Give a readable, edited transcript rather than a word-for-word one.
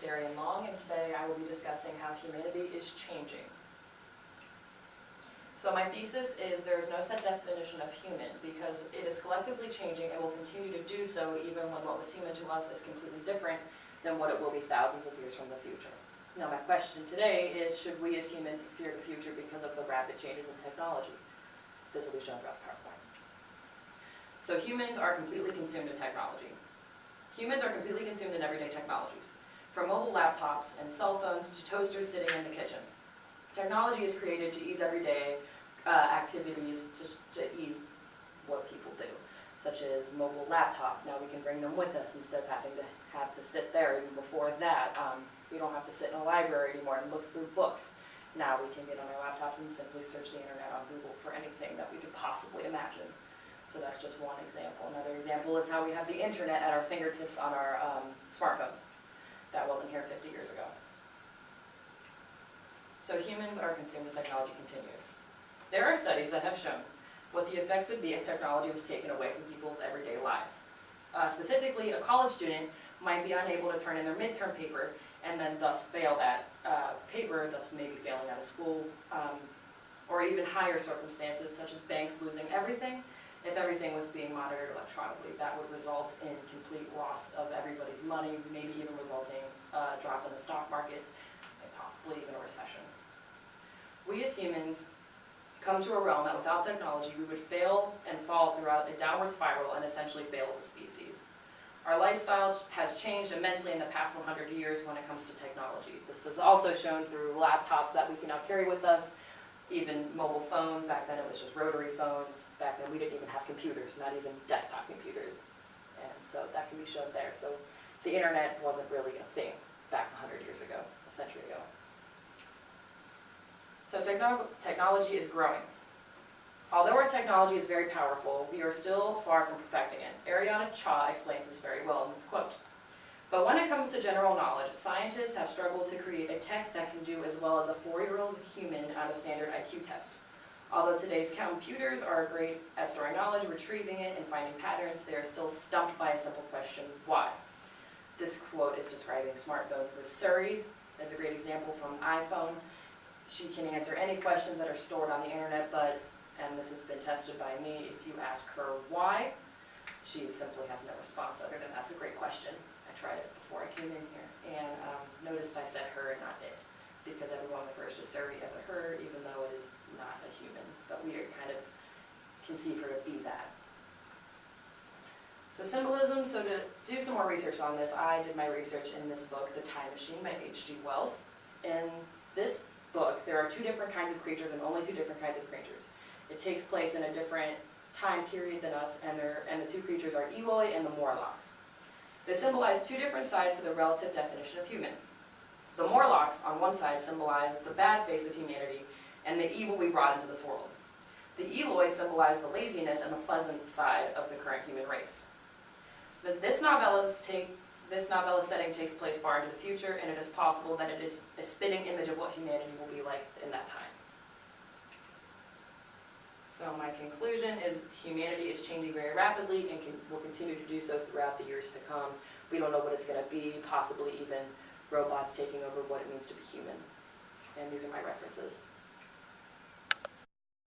Darian Long, and today I will be discussing how humanity is changing. So my thesis is there is no set definition of human because it is collectively changing and will continue to do so even when what was human to us is completely different than what it will be thousands of years from the future. Now my question today is, should we as humans fear the future because of the rapid changes in technology? This will be shown throughout the PowerPoint. So humans are completely consumed in technology. Humans are completely consumed in everyday technologies, from mobile laptops and cell phones to toasters sitting in the kitchen. Technology is created to ease everyday activities, to ease what people do, such as mobile laptops. Now we can bring them with us instead of having to sit there. Even before that, we don't have to sit in a library anymore and look through books. Now we can get on our laptops and simply search the internet on Google for anything that we could possibly imagine. So that's just one example. Another example is how we have the internet at our fingertips on our smartphones. That wasn't here 50 years ago. So humans are consumed with technology continued. There are studies that have shown what the effects would be if technology was taken away from people's everyday lives. Specifically, a college student might be unable to turn in their midterm paper and then thus fail that paper, thus maybe failing out of school, or even higher circumstances such as banks losing everything. If everything was being monitored electronically, that would result in complete loss of everybody's money, maybe even resulting a drop in the stock markets, and possibly even a recession. We as humans come to a realm that without technology, we would fail and fall throughout a downward spiral and essentially fail as a species. Our lifestyle has changed immensely in the past 100 years when it comes to technology. This is also shown through laptops that we can now carry with us, even mobile phones. Back then it was just rotary phones. Back then we didn't even have computers, not even desktop computers. And so that can be shown there. So the internet wasn't really a thing back 100 years ago, a century ago. So technology is growing. Although our technology is very powerful, we are still far from perfecting it. Ariana Cha explains this very well in this quote. But when it comes to general knowledge, scientists have struggled to create a tech that can do as well as a 4-year-old human on a standard IQ test. Although today's computers are great at storing knowledge, retrieving it, and finding patterns, they are still stumped by a simple question: why? This quote is describing smartphones with Siri as a great example from iPhone. She can answer any questions that are stored on the internet, but, and this has been tested by me, if you ask her why, she simply has no response other than that's a great question. I tried it before I came in here, and noticed I said her and not it, because everyone refers to Siri as a her, even though it is not a human, but we kind of conceive her to be that. So symbolism, so to do some more research on this, I did my research in this book, The Time Machine by H.G. Wells. In this book, there are 2 different kinds of creatures and only 2 different kinds of creatures. It takes place in a different time period than us, and the 2 creatures are Eloi and the Morlocks. They symbolize 2 different sides to the relative definition of human. The Morlocks, on one side, symbolize the bad face of humanity and the evil we brought into this world. The Eloi symbolize the laziness and the pleasant side of the current human race. This novella's setting takes place far into the future, and it is possible that it is a spitting image of what humanity will be like in that time. So my conclusion is humanity is changing very rapidly and will continue to do so throughout the years to come. We don't know what it's going to be, possibly even robots taking over what it means to be human. And these are my references.